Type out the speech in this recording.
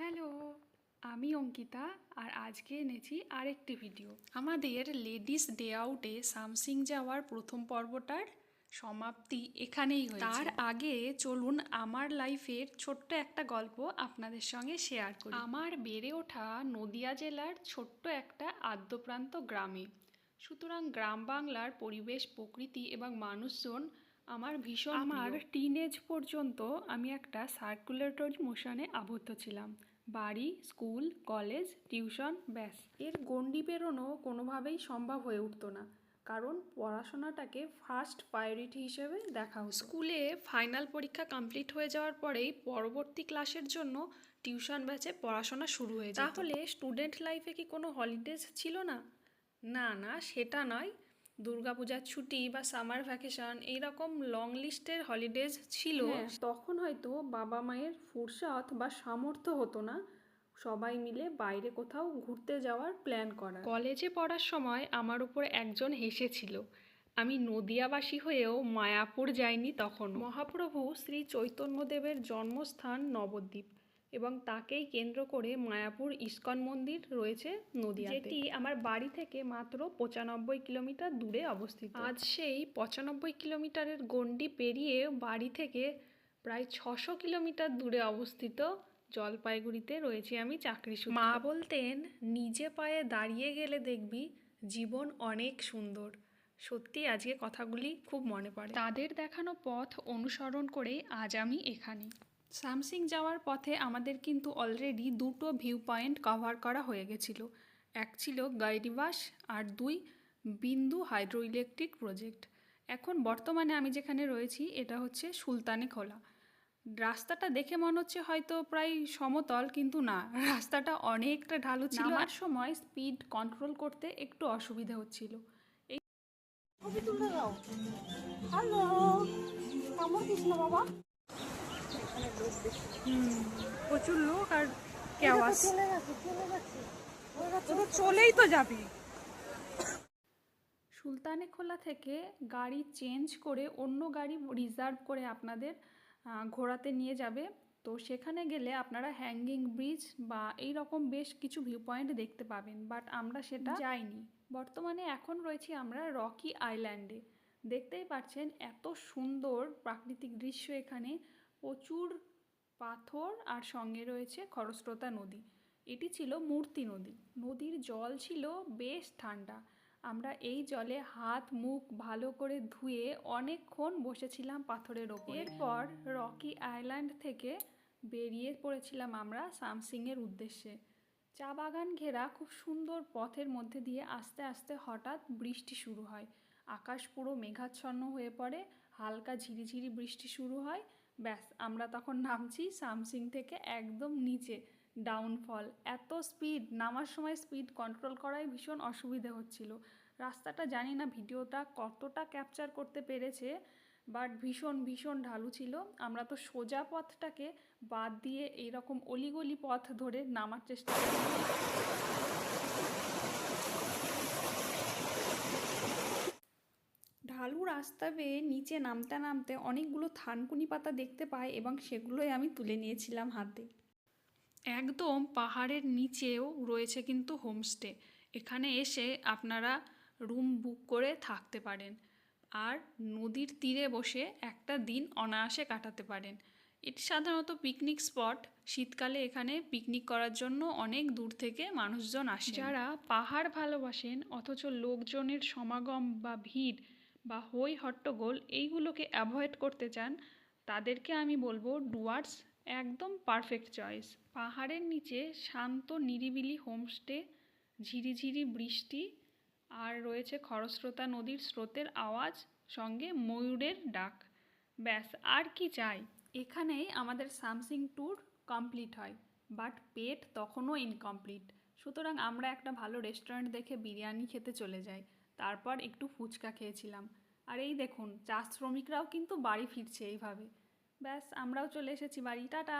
Hello, আমি অঙ্কিতা আর আজকে এনেছি আরেকটি ভিডিও। আমাদের লেডিস ডে আউটে সামসিং যাওয়ার প্রথম পর্বটার সমাপ্তি এখানেই হয়েছে। তার আগে চলুন আমার লাইফের ছোট্ট একটা গল্প আপনাদের সঙ্গে শেয়ার করি। আমার বেড়ে ওঠা নদিয়া জেলার ছোট্ট একটা আদ্যপ্রান্ত গ্রামে। সুতরাং গ্রাম বাংলার পরিবেশ, প্রকৃতি এবং মানুষজন আমার ভীষণ প্রিয়। আমার টিনেজ পর্যন্ত আমি একটা সার্কুলেটরি মোশনে আবদ্ধ ছিলাম। বাড়ি, স্কুল, কলেজ, টিউশন, ব্যাস। এর গণ্ডি পেরোনো কোনোভাবেই সম্ভব হয়ে উঠতো না, কারণ পড়াশোনাটাকে ফার্স্ট প্রায়োরিটি হিসেবে দেখা হতো। স্কুলে ফাইনাল পরীক্ষা কমপ্লিট হয়ে যাওয়ার পরেই পরবর্তী ক্লাসের জন্য টিউশন ব্যাচে পড়াশোনা শুরু হয়ে যেত। তাহলে স্টুডেন্ট লাইফে কি কোনো হলিডেজ ছিল না? না না, সেটা নয়। দুর্গাপূজার ছুটি বা সামার ভ্যাকেশন এইরকম লং লিস্টের হলিডেজ ছিল। তখন হয়তো বাবা মায়ের ফুরসত বা সামর্থ্য হতো না সবাই মিলে বাইরে কোথাও ঘুরতে যাওয়ার প্ল্যান করা। কলেজে পড়ার সময় আমার উপর একজন হেসেছিল। আমি নদিয়াবাসী হয়েও মায়াপুর যাইনি তখন। মহাপ্রভু শ্রী চৈতন্যদেবের জন্মস্থান নবদ্বীপ এবং তাকেই কেন্দ্র করে মায়াপুর ইস্কন মন্দির রয়েছে নদিয়াতে, যেটি আমার বাড়ি থেকে মাত্র 95 কিলোমিটার দূরে অবস্থিত। আজ সেই 95 কিলোমিটারের গণ্ডি পেরিয়ে বাড়ি থেকে প্রায় 600 কিলোমিটার দূরে অবস্থিত জলপাইগুড়িতে রয়েছি আমি চাকরি সূত্রে। মা বলতেন, নিজে পায়ে দাঁড়িয়ে গেলে দেখবি জীবন অনেক সুন্দর। সত্যি আজকে কথাগুলি খুব মনে পড়ে। তাদের দেখানো পথ অনুসরণ করেই আজ আমি এখানে। সামসিং যাওয়ার পথে আমাদের কিন্তু অলরেডি দুটো ভিউ পয়েন্ট কভার করা হয়ে গেছিলো। এক ছিল গাইডিবাস আর 2 বিন্দু হাইড্রো ইলেকট্রিক প্রজেক্ট। এখন বর্তমানে আমি যেখানে রয়েছি এটা হচ্ছে সুলতানি খোলা। রাস্তাটা দেখে মনে হচ্ছে হয়তো প্রায় সমতল, কিন্তু না, রাস্তাটা অনেকটা ঢালু ছিল। নামার সময় স্পিড কন্ট্রোল করতে একটু অসুবিধা হচ্ছিল। ছবি তুলে দাও। হ্যালো, কেমন কৃষ্ণ বাবা? প্রচুর লোক আর কেওয়াস। চলে গেছে। চলেই তো যাবে। সুলতানে খোলা থেকে গাড়ি চেঞ্জ করে অন্য গাড়ি রিজার্ভ করে আপনাদের ঘোরাতে নিয়ে যাবে। তো সেখানে গেলে আপনারা হ্যাঙ্গিং ব্রিজ বা এই রকম বেশ কিছু ভিউ পয়েন্ট দেখতে পাবেন, বাট আমরা সেটা যাইনি। বর্তমানে এখন রয়েছি আমরা রকি আইল্যান্ডে। দেখতেই পাচ্ছেন এত সুন্দর প্রাকৃতিক দৃশ্য এখানে। প্রচুর পাথর আর সঙ্গে রয়েছে খরস্রোতা নদী। এটি ছিল মূর্তি নদী। নদীর জল ছিল বেশ ঠান্ডা। আমরা এই জলে হাত মুখ ভালো করে ধুয়ে অনেকক্ষণ বসেছিলাম পাথরের ওপর। এরপর রকি আইল্যান্ড থেকে বেরিয়ে পড়েছিলাম আমরা সামসিংয়ের উদ্দেশ্যে। চা বাগান ঘেরা খুব সুন্দর পথের মধ্যে দিয়ে আস্তে আস্তে হঠাৎ বৃষ্টি শুরু হয়। আকাশ পুরো মেঘাচ্ছন্ন হয়ে পড়ে, হালকা ঝিরিঝিরি বৃষ্টি শুরু হয়। ব্যাস, আমরা তখন নামছি সামসিং থেকে একদম নিচে, ডাউনফল। এত স্পিড, নামার সময় স্পিড কন্ট্রোল করাই ভীষণ অসুবিধে হচ্ছিল। রাস্তাটা জানি না ভিডিওটা কতটা ক্যাপচার করতে পেরেছে, বাট ভীষণ ভীষণ ঢালু ছিল। আমরা তো সোজা পথটাকে বাদ দিয়ে এইরকম অলিগলি পথ ধরে নামার চেষ্টা করি। ঢালু রাস্তা বেয়ে নিচে নামতে নামতে অনেকগুলো থানকুনি পাতা দেখতে পাই এবং সেগুলোই আমি তুলে নিয়েছিলাম হাতে। একদম পাহাড়ের নিচেও রয়েছে কিন্তু হোমস্টে। এখানে এসে আপনারা রুম বুক করে থাকতে পারেন আর নদীর তীরে বসে একটা দিন অনায়াসে কাটাতে পারেন। এটি সাধারণত পিকনিক স্পট। শীতকালে এখানে পিকনিক করার জন্য অনেক দূর থেকে মানুষজন আসে। যারা পাহাড় ভালোবাসেন অথচ লোকজনের সমাগম বা ভিড় বা হই হট্টগোল এইগুলোকে অ্যাভয়েড করতে চান, তাদেরকে আমি বলবো ডুয়ার্স একদম পারফেক্ট চয়েস। পাহাড়ের নিচে শান্ত নিরিবিলি হোমস্টে, ঝিরিঝিরি বৃষ্টি আর রয়েছে খরস্রোতা নদীর স্রোতের আওয়াজ, সঙ্গে ময়ূরের ডাক। ব্যাস, আর কি চাই? এখানেই আমাদের সামসিং ট্যুর কমপ্লিট হয়, বাট পেট তখনও ইনকমপ্লিট। সুতরাং আমরা একটা ভালো রেস্টুরেন্ট দেখে বিরিয়ানি খেতে চলে যাই। তারপর একটু ফুচকা খেয়েছিলাম। আর এই দেখুন, চা শ্রমিকরাও কিন্তু বাড়ি ফিরছে এইভাবে। ব্যাস, আমরাও চলে এসেছি বাড়ি। টাটা।